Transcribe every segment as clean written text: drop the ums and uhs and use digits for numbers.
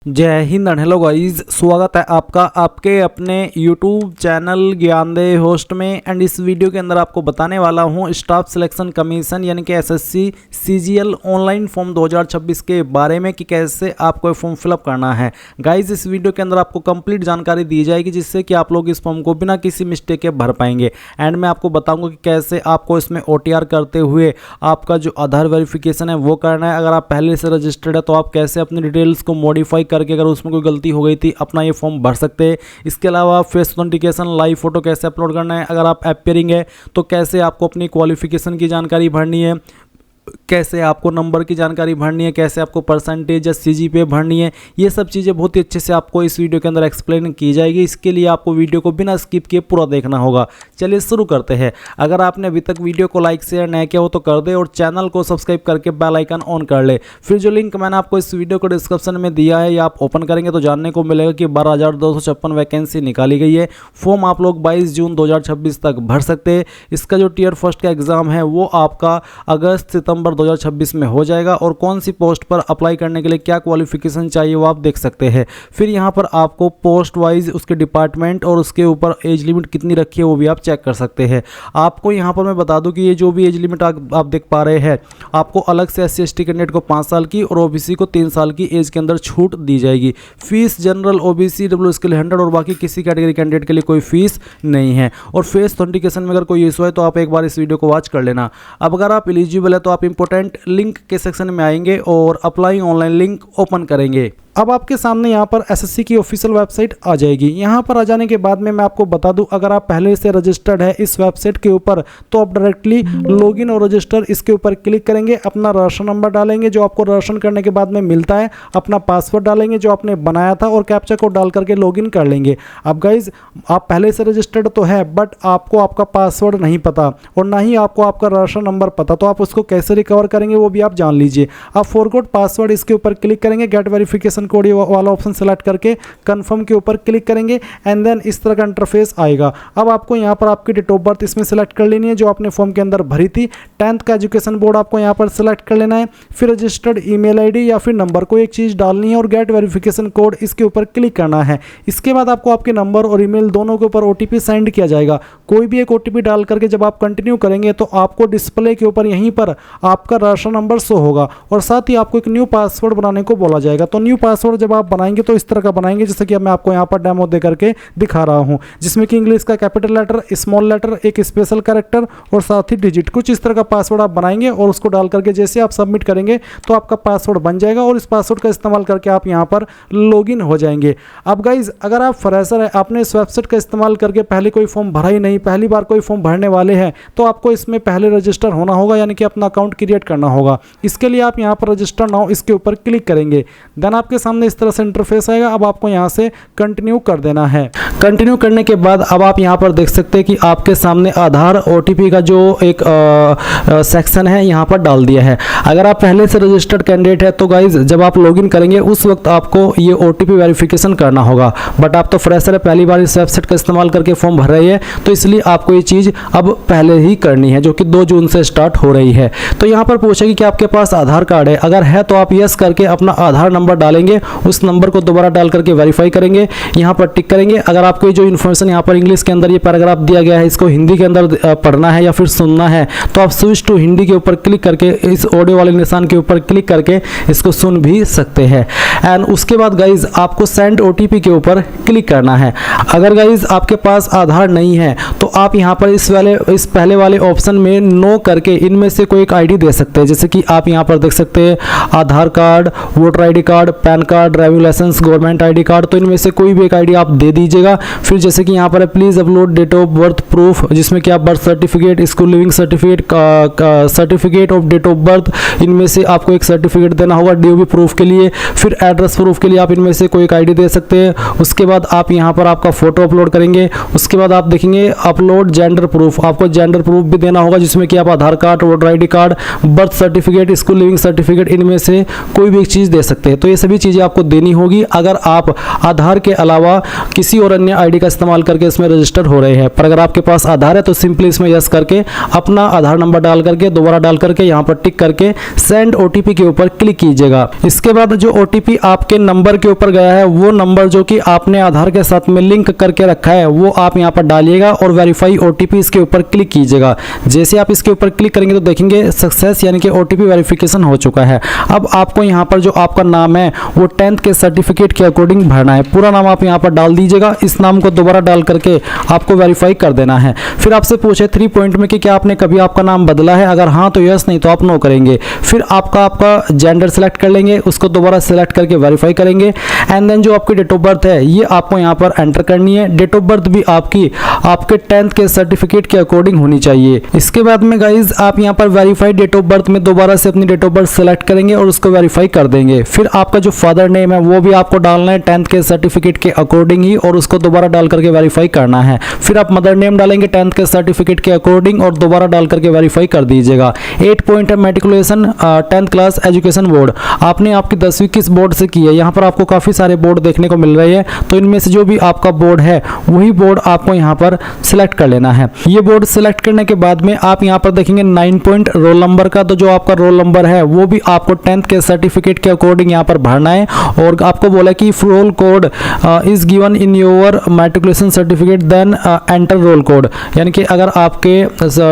जय Hind and hello guys, स्वागत है आपका आपके अपने YouTube चैनल ज्ञानदेव होस्ट में। एंड इस वीडियो के अंदर आपको बताने वाला हूं स्टाफ सिलेक्शन कमीशन यानी कि एसएससी सीजीएल ऑनलाइन फॉर्म 2026 के बारे में कि कैसे आपको फॉर्म फिलअप करना है। गाइस इस वीडियो के अंदर आपको कंप्लीट जानकारी दी जाएगी जिससे कि आप लोग इस फॉर्म को बिना किसी मिस्टेक के भर पाएंगे। एंड मैं आपको बताऊँगा कि कैसे आपको इसमें OTR करते हुए आपका जो आधार वेरिफिकेशन है वो करना है। अगर आप पहले से रजिस्टर्ड है तो आप कैसे अपनी डिटेल्स को मॉडिफाई करके अगर उसमें कोई गलती हो गई थी अपना ये फॉर्म भर सकते हैं। इसके अलावा फेस ऑथेंटिकेशन लाइव फोटो कैसे अपलोड करना है। अगर आप अपीयरिंग है तो कैसे आपको अपनी क्वालिफिकेशन की जानकारी भरनी है, कैसे आपको नंबर की जानकारी भरनी है, कैसे आपको परसेंटेज या CGPA भरनी है। ये सब चीज़ें बहुत ही अच्छे से आपको इस वीडियो के अंदर एक्सप्लेन की जाएगी। इसके लिए आपको वीडियो को बिना स्किप किए पूरा देखना होगा। चलिए शुरू करते हैं। अगर आपने अभी तक वीडियो को लाइक शेयर नहीं किया हो तो कर दे और चैनल को सब्सक्राइब करके बेल आइकन ऑन कर ले। फिर जो लिंक मैंने आपको इस वीडियो को डिस्क्रिप्शन में दिया है या आप ओपन करेंगे तो जानने को मिलेगा कि 12,256 वैकेंसी निकाली गई है। फॉर्म आप लोग 22 जून 2026 तक भर सकते हैं। इसका जो टियर फर्स्ट का एग्ज़ाम है वो आपका अगस्त सितंबर 2026 में हो जाएगा। और कौन सी पोस्ट पर अप्लाई करने के लिए क्या क्वालिफिकेशन चाहिए वो आप देख सकते हैं। फिर यहाँ पर आपको पोस्ट वाइज उसके डिपार्टमेंट और उसके ऊपर एज लिमिट कितनी रखी है वो भी आप चेक कर सकते हैं। आपको यहाँ पर मैं बता दूं कि ये जो भी एज लिमिट आप देख पा रहे हैं आपको अलग से SC/ST कैंडिडेट को 5 साल की और OBC को 3 साल की एज के अंदर छूट दी जाएगी। फीस जनरल OBC WS के लिए 100 और बाकी किसी कैटेगरी कैंडिडेट के लिए कोई फीस नहीं है। और फेस ऑथेंटिकेशन में अगर कोई इशू है तो आप एक बार इस वीडियो को वॉच कर लेना। अब अगर आप एलिजिबल है तो आप इंपॉर्टेंट लिंक के सेक्शन में आएंगे और अप्लाई ऑनलाइन लिंक ओपन करेंगे। अब आपके सामने यहाँ पर SSC की ऑफिशियल वेबसाइट आ जाएगी। यहाँ पर आ जाने के बाद में मैं आपको बता दूँ अगर आप पहले से रजिस्टर्ड है इस वेबसाइट के ऊपर तो आप डायरेक्टली लॉगिन और रजिस्टर इसके ऊपर क्लिक करेंगे, अपना राशन नंबर डालेंगे जो आपको राशन करने के बाद में मिलता है, अपना पासवर्ड डालेंगे जो आपने बनाया था और कैप्चा कोड डाल करके लॉगिन कर लेंगे। अब गाइज आप पहले से रजिस्टर्ड तो है बट आपको आपका पासवर्ड नहीं पता और ना ही आपको आपका राशन नंबर पता, तो आप उसको कैसे रिकवर करेंगे वो भी आप जान लीजिए। आप फॉरगॉट पासवर्ड इसके ऊपर क्लिक करेंगे, गेट वेरिफिकेशन कोड वाला ऑप्शन सेलेक्ट करके कंफर्म के ऊपर क्लिक करेंगे एंड देन इस तरह का इंटरफेस आएगा। अब आपको यहाँ पर आपकी डेट ऑफ बर्थ इसमें सेलेक्ट कर लेनी है जो आपने फॉर्म के अंदर भरी थी। 10th का एजुकेशन बोर्ड आपको यहाँ पर सेलेक्ट कर लेना है। फिर रजिस्टर्ड ईमेल आईडी या फिर नंबर को एक चीज़ डालनी है और गेट वेरिफिकेशन कोड इसके ऊपर क्लिक करना है। इसके बाद आपको आपके नंबर और ईमेल दोनों के ऊपर OTP सेंड किया जाएगा। कोई भी एक OTP डाल करके जब आप कंटिन्यू करेंगे तो आपको डिस्प्ले के ऊपर यहीं पर आपका राशन नंबर शो होगा और साथ ही आपको एक न्यू पासवर्ड बनाने को बोला जाएगा। तो न्यू पासवर्ड जब आप बनाएंगे तो इस तरह का बनाएंगे जैसे कि मैं आपको यहाँ पर डेमो दे करके दिखा रहा हूँ, जिसमें कि इंग्लिश का कैपिटल लेटर, स्मॉल लेटर, एक स्पेशल कैरेक्टर और साथ ही डिजिट, कुछ इस तरह का पासवर्ड आप बनाएंगे और उसको डाल करके जैसे आप सबमिट करेंगे तो आपका पासवर्ड बन जाएगा और इस पासवर्ड का इस्तेमाल करके आप यहाँ पर लॉगिन हो जाएंगे। अब गाइज अगर आप फ्रेशर है, आपने इस वेबसाइट का इस्तेमाल करके पहले कोई फॉर्म भरा ही नहीं, पहली बार कोई फॉर्म भरने वाले हैं तो आपको इसमें पहले रजिस्टर होना होगा यानी कि अपना अकाउंट क्रिएट करना होगा। इसके लिए आप यहाँ पर रजिस्टर नाउ इसके ऊपर क्लिक करेंगे। देन आपके सामने इस तरह से इंटरफेस आएगा। अब आपको यहाँ से कंटिन्यू कर देना है। कंटिन्यू करने के बाद अब आप यहाँ पर देख सकते हैं कि आपके सामने आधार OTP का जो एक सेक्शन है यहाँ पर डाल दिया है। अगर आप पहले से रजिस्टर्ड कैंडिडेट है तो गाइज जब आप लॉगिन करेंगे उस वक्त आपको ये OTP वेरिफिकेशन करना होगा, बट आप तो फ्रेशर है, पहली बार इस वेबसाइट का इस्तेमाल करके फॉर्म भर रही है तो इसलिए आपको ये चीज़ अब पहले ही करनी है जो कि 2 जून से स्टार्ट हो रही है। तो यहाँ पर पूछेगी कि आपके पास आधार कार्ड है, अगर है तो आप यस करके अपना आधार नंबर डालेंगे, उस नंबर को दोबारा डाल करके वेरीफाई करेंगे, यहाँ पर टिक करेंगे। अगर आपको जो इन्फॉर्मेशन यहाँ पर इंग्लिश के अंदर ये पैराग्राफ दिया गया है इसको हिंदी के अंदर पढ़ना है या फिर सुनना है तो आप स्विच टू हिंदी के ऊपर क्लिक करके इस ऑडियो वाले निशान के ऊपर क्लिक करके इसको सुन भी सकते हैं। एंड उसके बाद गाइज आपको सेंड OTP के ऊपर क्लिक करना है। अगर गाइज आपके पास आधार नहीं है तो आप यहाँ पर इस पहले वाले ऑप्शन में नो करके इनमें से कोई एक ID दे सकते हैं। जैसे कि आप यहाँ पर देख सकते हैं Aadhaar card, voter ID card, PAN card, driving licence, government ID card, तो इनमें से कोई भी एक ID आप दे दीजिएगा। फिर जैसे कि यहाँ पर please upload date of birth proof, जिसमें कि आप birth certificate, school living certificate, certificate of date of birth, इनमें से आपको एक सर्टिफिकेट देना होगा DOB प्रूफ के लिए। फिर एड्रेस प्रूफ के लिए आप इनमें से कोई एक ID दे सकते हैं। उसके बाद आप यहाँ पर आपका फ़ोटो अपलोड करेंगे। उसके बाद आप देखेंगे अपलोड जेंडर प्रूफ, आपको जेंडर प्रूफ भी देना होगा जिसमें कि आप Aadhaar card, voter ID card, birth certificate, school living certificate, इनमें से कोई भी एक चीज़ दे सकते हैं। तो ये सभी चीज़ें आपको देनी होगी अगर आप आधार के अलावा किसी और अन्य आईडी का इस्तेमाल करके इसमें रजिस्टर हो रहे हैं। पर अगर आपके पास आधार है तो सिंपली इसमें यस करके अपना आधार नंबर डाल करके दोबारा डाल करके यहाँ पर टिक करके सेंड ओटीपी के ऊपर क्लिक कीजिएगा। इसके बाद जो ओटीपी आपके नंबर के ऊपर गया है वो नंबर जो कि आपने आधार के साथ में लिंक करके रखा है वो आप यहाँ पर डालिएगा और वेरीफाई ओटीपी इसके ऊपर क्लिक कीजिएगा। जैसे आप इसके ऊपर क्लिक करेंगे तो देखेंगे सक्सेस यानी कि ओटीपी वेरिफिकेशन हो चुका है। अब आपको यहाँ पर जो आपका नाम है वो 10th के सर्टिफिकेट के अकॉर्डिंग भरना है। पूरा नाम आप यहाँ पर डाल दीजिएगा। इस नाम को दोबारा डाल करके आपको वेरीफाई कर देना है। फिर आपसे पूछे 3 पॉइंट में कि क्या आपने कभी आपका नाम बदला है, अगर हाँ तो यस, नहीं तो आप नो करेंगे। फिर आपका जेंडर सेलेक्ट कर लेंगे, उसको दोबारा सेलेक्ट करके वेरीफाई करेंगे। एंड देन जो आपकी डेट ऑफ बर्थ है ये आपको यहाँ पर एंटर करनी है। डेट ऑफ बर्थ भी आपके 10th के सर्टिफिकेट के अकॉर्डिंग होनी चाहिए। इसके बाद में गाइज आप यहाँ पर वेरीफाई डेट ऑफ बर्थ में दोबारा से अपनी डेट ऑफ बर्थ सेलेक्ट करेंगे और उसको वेरीफाई कर देंगे। फिर आपका जो फादर नेम है वो भी आपको डालना है 10th के सर्टिफिकेट के अकॉर्डिंग ही और उसको दोबारा डाल करके वेरीफाई करना है। फिर आप मदर नेम डालेंगे 10th के सर्टिफिकेट के अकॉर्डिंग और दोबारा डाल करके वेरीफाई कर दीजिएगा। 8 पॉइंट है matriculation 10th class education board, आपने आपकी 10वीं किस बोर्ड से की है। यहाँ पर आपको काफ़ी सारे बोर्ड देखने को मिल रहे हैं, तो इनमें से जो भी आपका बोर्ड है वही बोर्ड आपको यहाँ पर सिलेक्ट कर लेना है। ये बोर्ड सिलेक्ट करने के बाद में आप यहाँ पर देखेंगे 9 पॉइंट रोल नंबर का, तो जो आपका रोल नंबर है वो भी आपको 10th के सर्टिफिकेट के अकॉर्डिंग यहाँ पर भरना है। और आपको बोला कि roll code is given in your matriculation certificate then enter roll code, यानी कि अगर आपके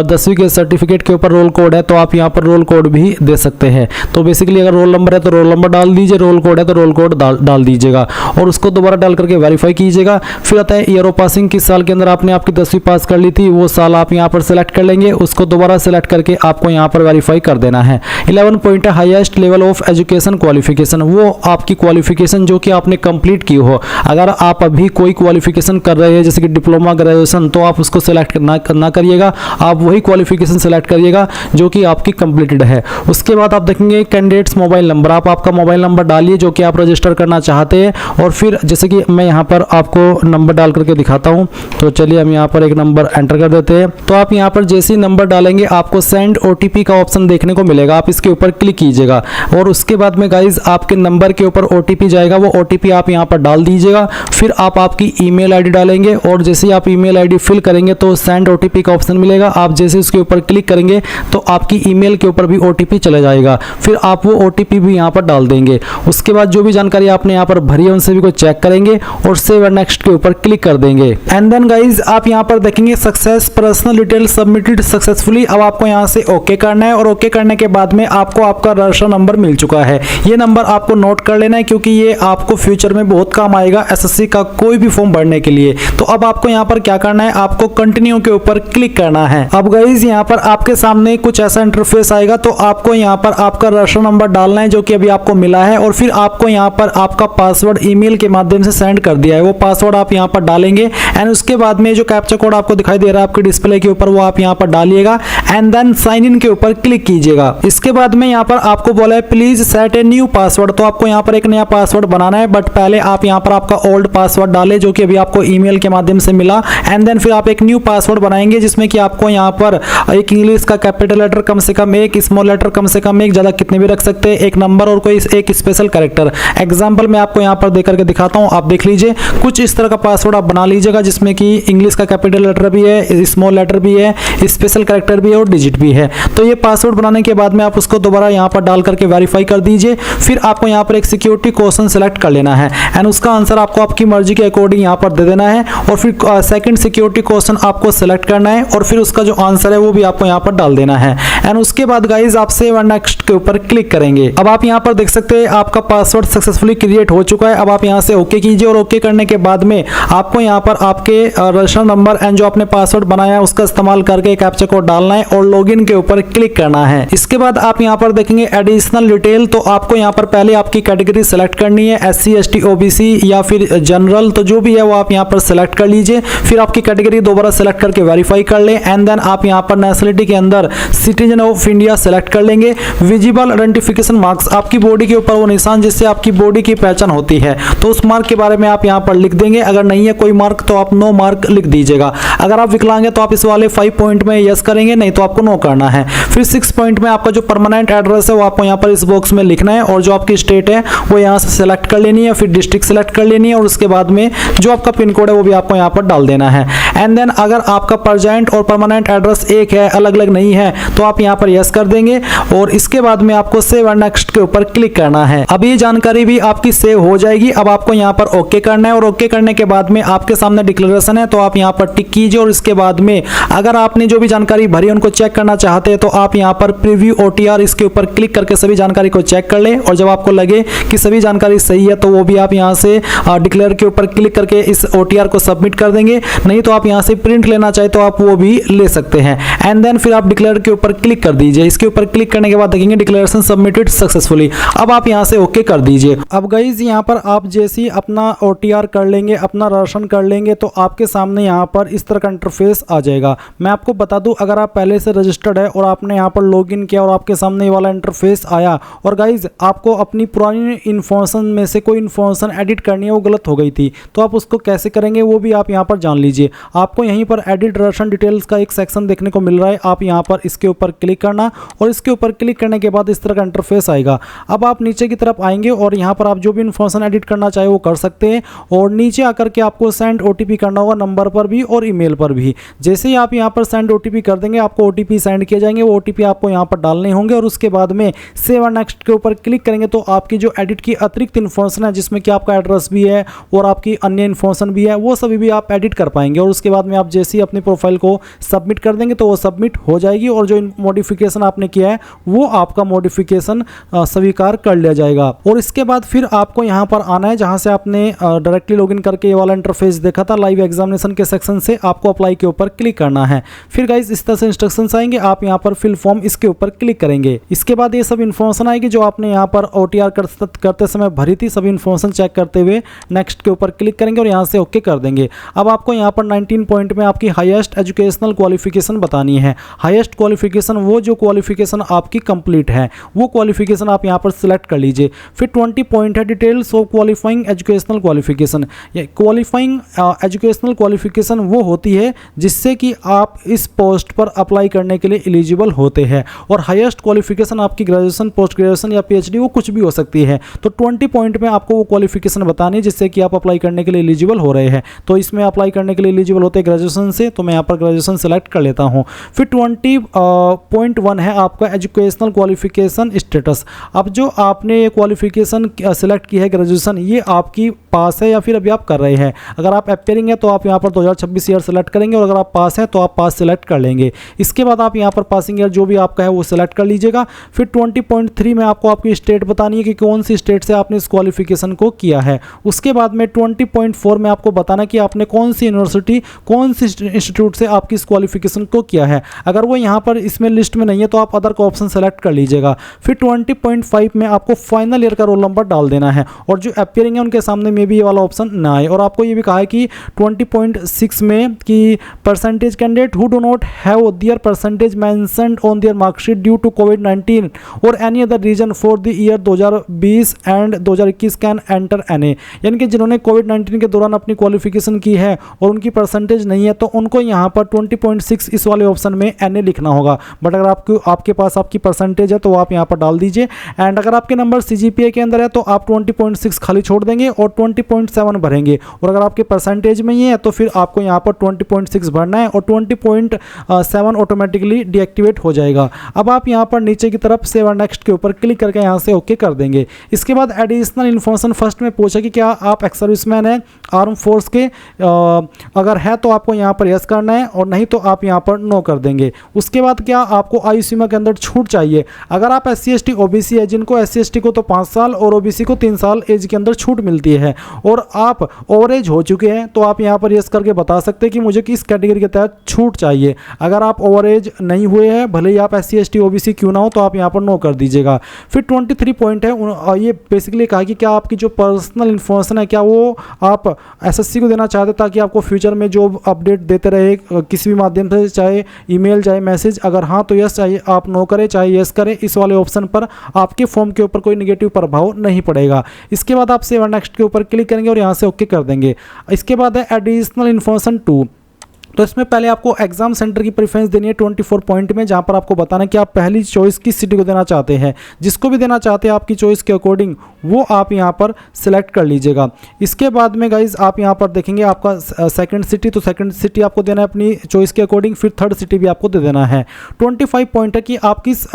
10वीं के सर्टिफिकेट के ऊपर रोल कोड है तो आप यहाँ पर रोल कोड भी दे सकते हैं। तो बेसिकली अगर रोल नंबर है तो रोल नंबर डाल दीजिए, रोल कोड है तो रोल कोड डाल दीजिएगा और उसको दोबारा डाल करके वेरीफाई कीजिएगा। फिर आता है ईयर ऑफ पासिंग, किस साल के अंदर आपने आपकी 10वीं पास कर ली थी वो साल आप यहाँ पर सेलेक्ट कर लेंगे, उसको दोबारा सेलेक्ट करके आपको यहाँ पर वेरीफाई कर देना है। 11 पॉइंट है highest level of education qualification, वो आपकी क्वालिफिकेशन जो कि आपने कंप्लीट की हो। अगर आप अभी कोई क्वालिफिकेशन कर रहे हैं जैसे कि डिप्लोमा, ग्रेजुएशन, तो आप उसको सेलेक्ट ना करिएगा, आप वही क्वालिफिकेशन सेलेक्ट करिएगा जो कि आपकी कंप्लीटेड है। उसके बाद आप देखेंगे कैंडिडेट्स मोबाइल नंबर, आप आपका मोबाइल नंबर डालिए जो कि आप रजिस्टर करना चाहते हैं। और फिर जैसे कि मैं यहाँ पर आपको नंबर डाल करके दिखाता हूँ, तो चलिए हम यहाँ पर एक नंबर एंटर कर देते हैं। तो आप यहाँ पर जैसे ही नंबर डालेंगे आपको सेंड ओटीपी का ऑप्शन देखने को मिलेगा, आप इसके ऊपर क्लिक कीजिएगा और उसके बाद में गाइज आपके नंबर के ऊपर ओटीपी जाएगा, वो ओटीपी आप यहाँ पर डाल दीजिएगा। फिर आप आपकी ईमेल आईडी डालेंगे और जैसे ही आप ईमेल आईडी फिल करेंगे तो सेंड ओटीपी का ऑप्शन मिलेगा, आप जैसे उसके ऊपर क्लिक करेंगे तो आपकी ईमेल के ऊपर भी ओटीपी चला जाएगा। फिर आप वो ओटीपी भी यहाँ पर डाल देंगे। उसके बाद जो भी जानकारी आपने यहाँ पर भरी है उनसे भी को चेक करेंगे और सेव एंड नेक्स्ट के ऊपर क्लिक कर देंगे। एंड देन गाइज आप यहाँ पर देखेंगे success personal detail submitted successfully. अब आपको यहाँ से ओके करना है और ओके करने के बाद में आपको आपका रजिस्टर नंबर मिल चुका है। ये नंबर आपको नोट कर लेना है क्योंकि ये आपको फ्यूचर में बहुत काम आएगा एसएससी का कोई भी फॉर्म भरने के लिए। तो अब आपको यहाँ पर क्या करना है, आपको कंटिन्यू के ऊपर क्लिक करना है। अब गाइज यहाँ पर आपके सामने कुछ ऐसा इंटरफेस आएगा, तो आपको यहाँ पर आपका रजिस्टर नंबर डालना है जो कि अभी आपको मिला है और फिर आपको यहाँ पर आपका पासवर्ड ईमेल के माध्यम से सेंड कर दिया है, वो पासवर्ड आप यहाँ पर डालेंगे। एंड उसके बाद में जो कैप्चा कोड आपको दिखाई दे रहा है आपके डिस्प्ले के ऊपर वो आप यहाँ पर डालिएगा एंड देन साइन इन के ऊपर क्लिक कीजिएगा। इसके बाद में यहाँ पर आपको बोला है please set a new password, तो आपको यहाँ पर एक नया पासवर्ड बनाना है, बट पहले आप यहाँ पर आपका ओल्ड पासवर्ड डालें जो कि अभी आपको ईमेल के माध्यम से मिला। एंड देन फिर आप एक न्यू पासवर्ड बनाएंगे जिसमें कि आपको यहाँ पर एक इंग्लिश का कैपिटल लेटर कम से कम एक, स्मॉल लेटर कम से कम एक, ज्यादा कितने भी रख सकते हैं, एक नंबर और कोई एक स्पेशल कैरेक्टर। एग्जाम्पल मैं आपको यहाँ पर देकर के दिखाता हूँ, आप देख लीजिए। कुछ इस तरह का पासवर्ड आप बना लीजिएगा जिसमें कि इंग्लिश का कैपिटल लेटर भी है, स्मॉल लेटर भी है, स्पेशल कैरेक्टर भी है और डिजिट भी है। तो ये पासवर्ड बनाने के बाद में आप उसको दोबारा यहाँ पर डाल करके वेरीफाई कर दीजिए। फिर आपको यहाँ पर एक सिक्योरिटी क्वेश्चन सेलेक्ट कर लेना है एंड उसका आंसर आपको आपकी मर्जी के अकॉर्डिंग यहाँ पर दे देना है और फिर सेकंड सिक्योरिटी क्वेश्चन आपको सेलेक्ट करना है और फिर उसका जो आंसर है वो भी आपको यहाँ पर डाल देना है। एंड उसके बाद गाइज आप सेव एंड नेक्स्ट के ऊपर क्लिक करेंगे। अब आप यहाँ पर देख सकते हैं आपका पासवर्ड सक्सेसफुली क्रिएट हो चुका है। अब आप यहाँ से ओके कीजिए और ओके करने के बाद में आपको यहाँ पर आपके रजिस्टर नंबर एंड जो आपने पासवर्ड बनाया है उसका इस्तेमाल करके कैप्चा कोड डालना है और लॉगिन के ऊपर क्लिक करना है। इसके बाद आप यहाँ पर देखेंगे एडिशनल डिटेल, तो आपको यहाँ पर पहले आपकी कैटेगरी सेलेक्ट करनी है, SC ST OBC या फिर जनरल, तो जो भी है वो आप यहाँ पर सेलेक्ट कर लीजिए। फिर आपकी कैटेगरी दोबारा सेलेक्ट करके वेरीफाई कर ले एंड देन आप यहाँ पर नेशनलिटी के अंदर सिटीजन ऑफ इंडिया सेलेक्ट कर लेंगे। विजिबल आइडेंटिफिकेशन मार्क्स, आपकी बॉडी के ऊपर वो निशान जिससे आपकी बॉडी की पहचान होती है, तो उस मार्क के बारे में आप यहाँ पर लिख देंगे। अगर नहीं है कोई मार्क तो आप नो मार्क लिख दीजिएगा। दीजिएगा। अगर आप विकलांग हैं तो आप इस वाले 5 पॉइंट में यस करेंगे, नहीं तो आपको नो करना है। फिर 6 पॉइंट में आपका जो परमानेंट एड्रेस है वो आपको यहाँ पर इस बॉक्स में लिखना है और जो आपकी स्टेट है वो यहाँ से सिलेक्ट कर लेनी है, फिर डिस्ट्रिक्ट सिलेक्ट कर लेनी है और उसके बाद में जो आपका पिन कोड है वो भी आपको यहाँ पर डाल देना है। एंड देन अगर आपका प्रेजेंट और परमानेंट एड्रेस एक है, अलग अलग नहीं है, तो आप यहाँ पर यस कर देंगे और इसके बाद में आपको सेव एंड नेक्स्ट के ऊपर क्लिक करना है। अब ये जानकारी भी आपकी सेव हो जाएगी। अब आपको यहाँ पर ओके करना है और ओके करने के बाद में आपके सामने डिक्लेरेशन है तो आप यहाँ पर टिक कीजिए और इसके बाद में अगर आपने जो भी जानकारी भरी उनको चेक करना चाहते हैं तो आप यहाँ पर प्रीव्यू OTR इसके ऊपर क्लिक करके सभी जानकारी को चेक कर लें और जब आपको लगे कि सभी जानकारी सही है तो वो भी आप यहाँ से डिक्लेयर के ऊपर क्लिक करके इस OTR को सबमिट कर देंगे। नहीं तो आप यहाँ से प्रिंट लेना चाहे तो आप वो भी ले सकते हैं। एंड देन फिर आप डिक्लेयर के ऊपर क्लिक कर दीजिए। इसके ऊपर क्लिक करने के बाद देखेंगे डिक्लेरेशन सबमिटेड सक्सेसफुली। अब आप यहाँ से ओके कर दीजिए। अब गाइज यहाँ पर आप जैसे ही अपना OTR कर लेंगे, अपना राशन कर लेंगे तो आपके सामने यहाँ पर इस तरह का इंटरफेस आ जाएगा। मैं आपको बता दूं अगर आप पहले से रजिस्टर्ड है और आपने यहाँ पर लॉगिन किया और आपके सामने ये वाला इंटरफेस आया और गाइज आपको अपनी पुरानी इन्फॉर्मेशन में से कोई इन्फॉर्मेशन एडिट करनी है वो गलत हो गई थी तो आप उसको कैसे करेंगे वो भी आप यहाँ पर जान लीजिए। आपको यहीं पर एडिट राशन डिटेल्स का एक सेक्शन देखने को मिल रहा है। आप यहाँ पर इसके ऊपर क्लिक करना और इसके ऊपर क्लिक करने के बाद इस तरह का इंटरफेस आएगा। अब आप नीचे की तरफ आएंगे और यहाँ पर आप जो भी इन्फॉर्मेशन एडिट करना चाहे वो कर सकते हैं और नीचे आकर के आपको सेंड OTP करना होगा नंबर पर भी और ईमेल पर भी। जैसे ही आप यहाँ पर सेंड OTP कर देंगे आपको OTP सेंड किए जाएंगे। वो OTP आपको यहाँ पर डालने होंगे और उसके बाद में सेव एंड नेक्स्ट के ऊपर क्लिक करेंगे तो आपकी जो एडिट की अतिरिक्त इन्फॉर्मेशन है जिसमें कि आपका एड्रेस भी है और आपकी अन्य इन्फॉर्मेशन भी है वो सभी भी आप एडिट कर पाएंगे। और उसके बाद में आप जैसे ही अपनी प्रोफाइल को सबमिट कर देंगे तो वो सबमिट हो जाएगी और जो मॉडिफिकेशन आपने किया है वो आपका मॉडिफिकेशन स्वीकार कर लिया जाएगा। और इसके बाद फिर आपको यहाँ पर आना है जहाँ से आपने डायरेक्टली लॉगिन करके ये वाला इंटरफेस देखा था लाइव एग्जामिनेशन के सेक्शन से। आपको अप्लाई के ऊपर क्लिक करना है। फिर गाइज इस तरह से इंस्ट्रक्शंस आएंगे। आप यहाँ पर फिल फॉर्म इसके ऊपर क्लिक करेंगे। इसके बाद ये सब इन्फॉर्मेशन आएगी जो आपने यहाँ पर OTR करते समय भरी थी। सभी इन्फॉर्मेशन चेक करते हुए नेक्स्ट के ऊपर क्लिक करेंगे और यहाँ से ओके कर देंगे। अब आपको यहाँ पर 19 पॉइंट में आपकी हाईएस्ट एजुकेशनल क्वालिफिकेशन बतानी है। हाईएस्ट क्वालिफिकेशन वो जो क्वालिफिकेशन आपकी कंप्लीट है वो क्वालिफिकेशन आप यहाँ पर सिलेक्ट कर लीजिए। फिर 20 पॉइंट है details of qualifying educational qualification. Qualifying educational qualification वो होती है जिससे कि आप इस पोस्ट पर अप्लाई करने के लिए एलिजिबल होते हैं और हाईएस्ट क्वालिफिकेशन आपकी ग्रेजुएशन, पोस्ट ग्रेजुएशन या PhD वो कुछ भी हो सकती है। तो 20 पॉइंट में आपको वो क्वालिफिकेशन बतानी है जिससे कि आप अप्लाई करने के लिए एलिजिबल हो रहे हैं। तो इसमें अप्लाई करने के लिए एलिजिबल होते हैं ग्रेजुएशन से, तो मैं यहाँ पर ग्रेजुएशन सेलेक्ट कर लेता हूँ। फिर 20.1 है आपका एजुकेशनल क्वालिफिकेशन स्टेटस। अब जो आपने क्वालिफिकेशन सेलेक्ट की है ग्रेजुएशन ये आपकी पास है या फिर अभी आप कर रहे हैं। अगर आप अपेयरिंग है तो आप यहाँ पर 2026 ईयर सेलेक्ट करेंगे और अगर आप पास हैं तो आप पास सेलेक्ट कर लेंगे। इसके बाद आप यहाँ पर पासिंग ईयर जो भी आपका है वो सेलेक्ट कर लीजिएगा। फिर 20.3 में आपको आपकी स्टेट बतानी है कि कौन सी स्टेट से आपने इस क्वालिफिकेशन को किया है। उसके बाद में 20.4 में आपको बताना कि आपने कौन सी यूनिवर्सिटी, कौन सी इंस्टीट्यूट से आपकी इस क्वालिफिकेशन को किया है। अगर वो यहाँ पर इसमें लिस्ट में नहीं है तो आप अदर का ऑप्शन सेलेक्ट कर लीजिएगा। फिर 20.5 में आपको फाइनल ईयर का रोल नंबर डाल देना है और जो अपियरिंग है उनके सामने में भी ये वाला ऑप्शन ना आए। और आपको ये भी कहा है कि 20.6 में कि percentage candidate who do not have their percentage mentioned on their marksheet due to कोविड-19 और any other reason for the year 2020 and 2021 can enter NA। यानी कि जिन्होंने कोविड-19 के दौरान अपनी क्वालिफिकेशन की है और उनकी परसेंटेज नहीं है तो उनको यहाँ पर 20.6 इस वाले ऑप्शन में NA लिखना होगा। बट अगर आपके पास आपकी परसेंटेज है तो आप यहाँ पर डाल दीजिए। एंड अगर आपके नंबर CGPA के अंदर है तो आप 20.6 खाली छोड़ देंगे और 20.7 भरेंगे। और अगर आपके परसेंटेज में ही है तो फिर आपको यहाँ पर 20.6 भरना है और 20.7 ऑटोमेटिकली डीएक्टिवेट हो जाएगा। अब आप यहाँ पर नीचे की तरफ सेव एंड नेक्स्ट के ऊपर क्लिक करके यहाँ से ओके कर देंगे। इसके बाद एडिशनल इन्फॉर्मेशन फर्स्ट में पूछा कि क्या आप एक्स सर्विसमैन है आर्म फोर्स के, अगर है तो आपको यहाँ पर यस करना है और नहीं तो आप यहाँ पर नो कर देंगे। उसके बाद क्या आपको आयु सीमा के अंदर छूट चाहिए। अगर आप SC ST OBC है, जिनको SC ST को तो 5 साल और OBC को 3 साल एज के अंदर छूट मिलती है और आप ओवर एज हो चुके हैं तो आप यहाँ पर यस करके बता सकते हैं कि मुझे किस कैटेगरी के तहत छूट चाहिए। अगर आप ओवर एज नहीं हुए हैं, भले ही आप SC ST OBC क्यों ना हो, तो आप यहाँ पर नो कर दीजिएगा। फिर 23 पॉइंट है, ये बेसिकली कहा कि क्या आपकी जो पर्सनल इन्फॉर्मेशन है क्या वो आप SSC को देना चाहते ताकि आपको फ्यूचर में जो अपडेट देते रहे किसी भी माध्यम से, चाहे ईमेल चाहे मैसेज। अगर हाँ तो यस, चाहिए आप नो करें चाहे यस करें, इस वाले ऑप्शन पर आपके फॉर्म के ऊपर कोई नेगेटिव प्रभाव नहीं पड़ेगा। इसके बाद आप सेव एंड नेक्स्ट के ऊपर क्लिक करेंगे और यहाँ से ओके कर देंगे। इसके बाद है एडिशनल इन्फॉर्मेशन 2। तो इसमें पहले आपको एग्जाम सेंटर की प्रेफरेंस देनी है 24 पॉइंट में, जहां पर आपको बताना है कि आप पहली चॉइस किस सिटी को देना चाहते हैं। जिसको भी देना चाहते हैं आपकी चॉइस के अकॉर्डिंग वो आप यहां पर सिलेक्ट कर लीजिएगा। इसके बाद में गाइज आप यहां पर देखेंगे आपका सेकंड सिटी, तो सेकंड सिटी आपको देना है अपनी चॉइस के अकॉर्डिंग, फिर थर्ड सिटी भी आपको दे देना है। 25 पॉइंट है कि आप किस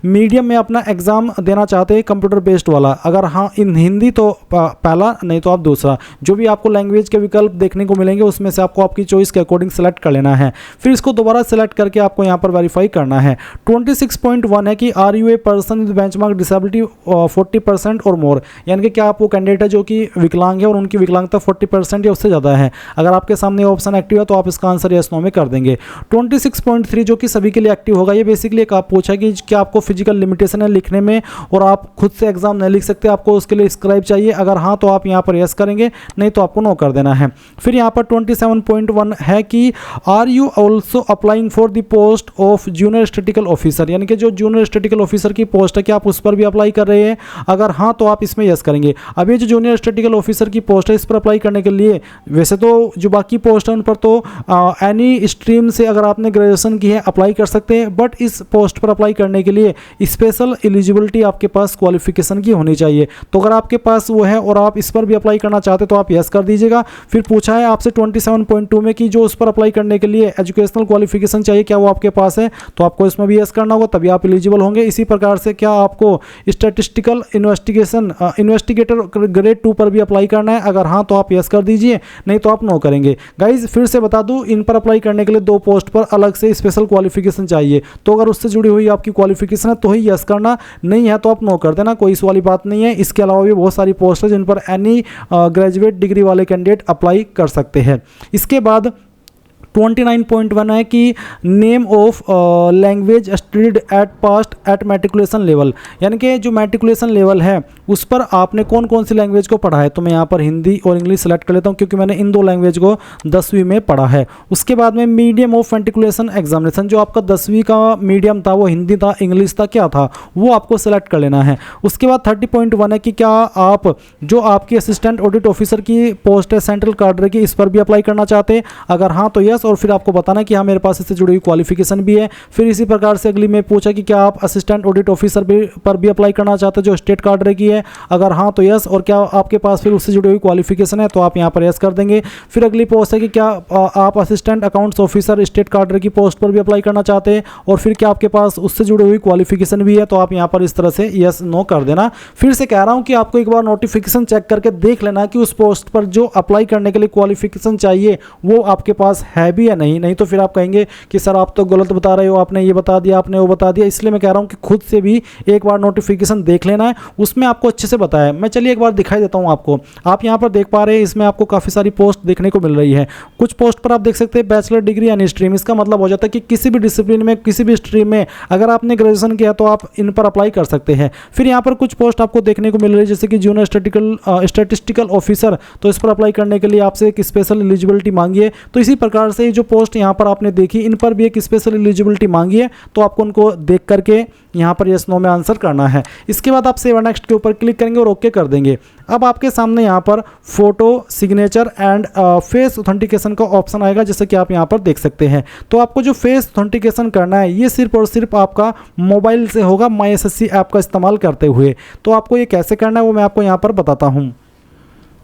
मीडियम में अपना एग्जाम देना चाहते हैं, कंप्यूटर बेस्ड वाला। अगर हाँ इन हिंदी तो पहला, नहीं तो आप दूसरा। जो भी आपको लैंग्वेज के विकल्प देखने को मिलेंगे उसमें से आपको आपकी चॉइस के अकॉर्डिंग सेलेक्ट कर लेना है। फिर इसको दोबारा सेलेक्ट करके आपको यहाँ पर वेरीफाई करना है। 26.1 है कि are you a person with benchmark disability 40% और मोर, यानी कि क्या आप वो कैंडिडेट है जो कि विकलांग है और उनकी विकलांगता 40% या उससे ज़्यादा है। अगर आपके सामने ऑप्शन एक्टिव है तो आप इसका आंसर यस नो में कर देंगे। 26.3 जो कि सभी के लिए एक्टिव होगा, ये बेसिकली एक आप पूछा कि क्या आपको फिजिकल लिमिटेशन है लिखने में और आप खुद से एग्जाम नहीं लिख सकते, आपको उसके लिए स्क्राइब चाहिए। अगर हाँ तो आप यहाँ पर यस करेंगे, नहीं तो आपको नो कर देना है। फिर यहाँ पर 27.1 है कि are you also applying for the post of junior statistical officer, यानी कि जो जूनियर स्टैटिस्टिकल ऑफिसर की पोस्ट है क्या आप उस पर भी अप्लाई कर रहे हैं। अगर हाँ तो आप इसमें यस करेंगे। अब ये जो जूनियर स्टैटिस्टिकल ऑफिसर की पोस्ट है इस पर अप्लाई करने के लिए, वैसे तो जो बाकी पोस्ट है उन पर तो एनी स्ट्रीम से अगर आपने ग्रेजुएशन की है अप्लाई कर सकते हैं, बट इस पोस्ट पर अप्लाई करने के लिए स्पेशल एलिजिबिलिटी आपके पास क्वालिफिकेशन की होनी चाहिए। तो अगर आपके पास वो है और आप इस पर भी अप्लाई करना चाहते तो आप यस कर दीजिएगा। फिर पूछा है आपसे 27.2 में कि जो उस पर अप्लाई करने के लिए एजुकेशनल क्वालिफिकेशन चाहिए क्या वो आपके पास है, तो आपको इसमें भी यस करना होगा, तभी आप एलिजिबल होंगे। इसी प्रकार से क्या आपको स्टैटिस्टिकल इन्वेस्टिगेटर ग्रेड 2 पर भी अप्लाई करना है, अगर हाँ तो आप यस कर दीजिए, नहीं तो आप नो करेंगे। गाइज फिर से बता दूं, इन पर अप्लाई करने के लिए 2 पोस्ट पर अलग से स्पेशल क्वालिफिकेशन चाहिए। तो अगर उससे जुड़ी हुई आपकी क्वालिफिकेशन है तो ही यस करना, नहीं है तो आप नो कर देना, कोई इस वाली बात नहीं है। इसके अलावा भी बहुत सारी पोस्ट है जिन पर एनी ग्रेजुएट डिग्री वाले कैंडिडेट अप्लाई कर सकते हैं। इसके बाद 29.1 है कि name of language studied at past at matriculation level, यानी कि जो मैट्रिकुलेशन लेवल है उस पर आपने कौन कौन सी लैंग्वेज को पढ़ा है। तो मैं यहाँ पर हिंदी और इंग्लिश सेलेक्ट कर लेता हूँ क्योंकि मैंने इन 2 लैंग्वेज को 10वीं में पढ़ा है। उसके बाद में मीडियम ऑफ मैट्रिकुलेशन एग्जामिनेशन, जो आपका 10वीं का मीडियम था वो हिंदी था, इंग्लिश था, क्या था वो आपको सेलेक्ट कर लेना है। उसके बाद 30.1 है कि क्या आप जो आपकी असिस्टेंट ऑडिट ऑफिसर की पोस्ट है सेंट्रल कार्डर की, इस पर भी अप्लाई करना चाहते हैं। अगर हाँ तो यस, और फिर आपको बताना कि हाँ मेरे पास इससे जुड़ी हुई क्वालिफिकेशन भी है। फिर इसी प्रकार से अगली में पूछा कि क्या आप असिस्टेंट ऑडिट ऑफिसर पर भी अप्लाई करना चाहते हैं जो स्टेट कार्डर की है। अगर हाँ तो यस, और क्या आपके पास फिर उससे जुड़ी हुई क्वालिफिकेशन है तो आप यहाँ पर यस कर देंगे। फिर अगली पोस्ट है कि क्या आप असिस्टेंट अकाउंट्स ऑफिसर स्टेट कार्डर की पोस्ट पर भी अप्लाई करना चाहते हैं और फिर क्या आपके पास उससे जुड़ी हुई क्वालिफिकेशन भी है, तो आप यहाँ पर इस तरह से यस नो कर देना। फिर से कह रहा हूँ कि आपको एक बार नोटिफिकेशन चेक करके देख लेना कि उस पोस्ट पर जो अप्लाई करने के लिए क्वालिफिकेशन चाहिए वो आपके पास है भी या नहीं तो फिर आप कहेंगे कि सर आप तो गलत बता रहे हो, आपने ये बता दिया, आपने वो बता दिया। इसलिए मैं कह रहा हूँ कि खुद से भी एक बार नोटिफिकेशन देख लेना है, उसमें आपको अच्छे से बताया। मैं चलिए एक बार दिखाई देता हूँ आपको। आप यहाँ पर देख पा रहे हैं इसमें आपको काफ़ी सारी पोस्ट देखने को मिल रही है। कुछ पोस्ट पर आप देख सकते हैं बैचलर डिग्री एनी स्ट्रीम, इसका मतलब हो जाता है कि किसी भी डिसिप्लिन में किसी भी स्ट्रीम में अगर आपने ग्रेजुएशन किया तो आप इन पर अप्लाई कर सकते हैं। फिर यहाँ पर कुछ पोस्ट आपको देखने को मिल रही है जैसे कि जूनियर स्टैटिस्टिकल ऑफिसर, तो इस पर अप्लाई करने के लिए आपसे एक स्पेशल एलिजिबिलिटी मांगी है। तो इसी प्रकार से जो पोस्ट यहाँ पर आपने देखी इन पर भी एक स्पेशल एलिजिबिलिटी मांगी है, तो आपको उनको देख करके यहाँ पर यस नो में आंसर करना है। इसके बाद आप सेव नेक्स्ट के ऊपर क्लिक करेंगे और ओके कर देंगे। अब आपके सामने यहाँ पर photo signature and face authentication का ऑप्शन आएगा जैसे कि आप यहाँ पर देख सकते हैं। तो आपको जो फेस ऑथेंटिकेशन करना है ये सिर्फ और सिर्फ आपका मोबाइल से होगा MySSC ऐप का इस्तेमाल करते हुए। तो आपको ये कैसे करना है वो मैं आपको यहाँ पर बताता हूँ।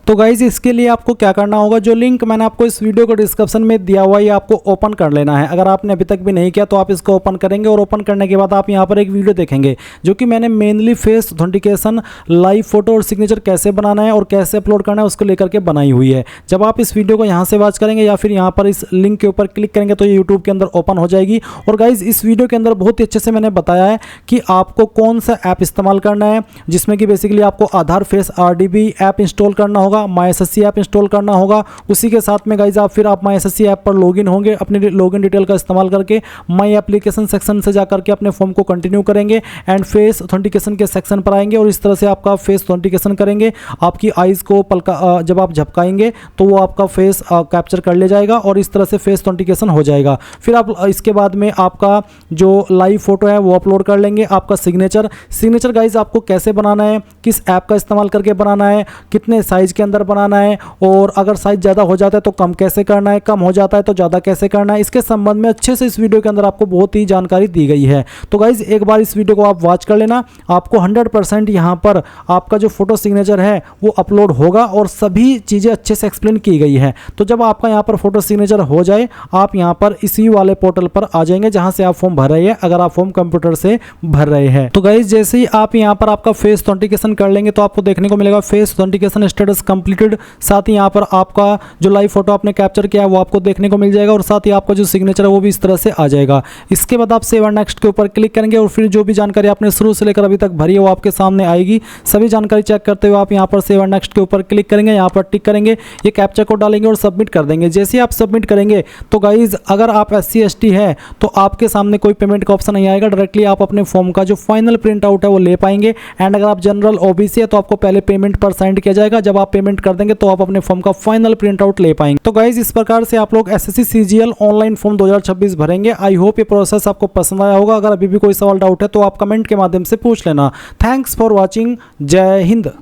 तो गाइज इसके लिए आपको क्या करना होगा, जो लिंक मैंने आपको इस वीडियो को डिस्क्रिप्शन में दिया हुआ है ये आपको ओपन कर लेना है। अगर आपने अभी तक भी नहीं किया तो आप इसको ओपन करेंगे और ओपन करने के बाद आप यहाँ पर एक वीडियो देखेंगे जो कि मैंने mainly face authentication live photo और सिग्नेचर कैसे बनाना है और कैसे अपलोड करना है उसको लेकर के बनाई हुई है। जब आप इस वीडियो को यहाँ से वॉच करेंगे या फिर यहाँ पर इस लिंक के ऊपर क्लिक करेंगे तो ये यूट्यूब के अंदर ओपन हो जाएगी। और गाइज इस वीडियो के अंदर बहुत ही अच्छे से मैंने बताया है कि आपको कौन सा ऐप इस्तेमाल करना है, जिसमें कि बेसिकली आपको आधार फेस RDB ऐप इंस्टॉल करना होगा, MySSC ऐप इंस्टॉल करना होगा। उसी के साथ में गाइज आप फिर आप MySSC ऐप पर लॉगिन होंगे, अपनी लॉगिन डिटेल का इस्तेमाल करके माई एप्लीकेशन सेक्शन से जाकर के अपने फॉर्म को कंटिन्यू करेंगे एंड फेस ऑथेंटिकेशन के सेक्शन पर आएंगे और इस तरह से आपका फेस ऑथेंटिकेशन करेंगे। आपकी आइज़ को पलका जब आप झपकाएंगे तो वो आपका फेस कैप्चर कर ले जाएगा और इस तरह से फेस ऑथेंटिकेशन हो जाएगा। फिर आप इसके बाद में आपका जो लाइव फोटो है वो अपलोड कर लेंगे। आपका सिग्नेचर गाइज आपको कैसे बनाना है, किस ऐप का इस्तेमाल करके बनाना है, कितने साइज के अंदर बनाना है, और अगर साइज ज़्यादा हो जाता है तो कम कैसे करना है, कम हो जाता है तो ज़्यादा कैसे करना है, इसके संबंध में अच्छे से इस वीडियो के अंदर आपको बहुत ही जानकारी दी गई है। तो गाइज एक बार इस वीडियो को आप वॉच कर लेना, आपको 100% यहाँ पर आपका जो फोटो सिग्नेचर है वो अपलोड होगा और सभी चीज़ें अच्छे से एक्सप्लेन की गई है। तो जब आपका यहाँ पर फोटो सिग्नेचर हो जाए, आप यहाँ पर इसी वाले पोर्टल पर आ जाएंगे जहाँ से आप फॉर्म भर रहे हैं, अगर आप फॉर्म कंप्यूटर से भर रहे हैं। तो गाइज जैसे ही आप यहाँ पर आपका फेस ऑथेंटिकेशन कर लेंगे तो आपको देखने को मिलेगा फेस ऑथेंटिकेशन स्टेटस कंप्लीटेड। साथ ही यहाँ पर आपका जो लाइव फोटो आपने कैप्चर किया है वो आपको देखने को मिल जाएगा, और साथ ही आपका जो सिग्नेचर है वो भी इस तरह से आ जाएगा। इसके बाद आप सेव एंड नेक्स्ट के ऊपर क्लिक करेंगे और फिर जो भी जानकारी आपने शुरू से लेकर अभी तक भरी है वो आपके सामने आएगी। सभी जानकारी चेक करते हुए आप यहाँ पर सेव एंड नेक्स्ट के ऊपर क्लिक करेंगे, यहाँ पर टिक करेंगे, ये कैप्चा कोड डालेंगे और सबमिट कर देंगे। जैसे ही आप सबमिट करेंगे तो गाइज अगर आप SC ST है तो आपके सामने कोई पेमेंट का ऑप्शन नहीं आएगा, डायरेक्टली आप अपने फॉर्म का जो फाइनल प्रिंट आउट है वो ले पाएंगे। एंड अगर आप जनरल OBC है तो आपको पहले पेमेंट पर सेंड किया जाएगा, जब आप पेमेंट कर देंगे तो आप अपने फॉर्म का फाइनल प्रिंट आउट ले पाएंगे। तो गाइज इस प्रकार से आप लोग SSC CGL ऑनलाइन फॉर्म 2026 भरेंगे। आई होप ये प्रोसेस आपको पसंद आया होगा। अगर अभी भी कोई सवाल डाउट है तो आप कमेंट के माध्यम से पूछ लेना। Thanks for watching. जय हिंद।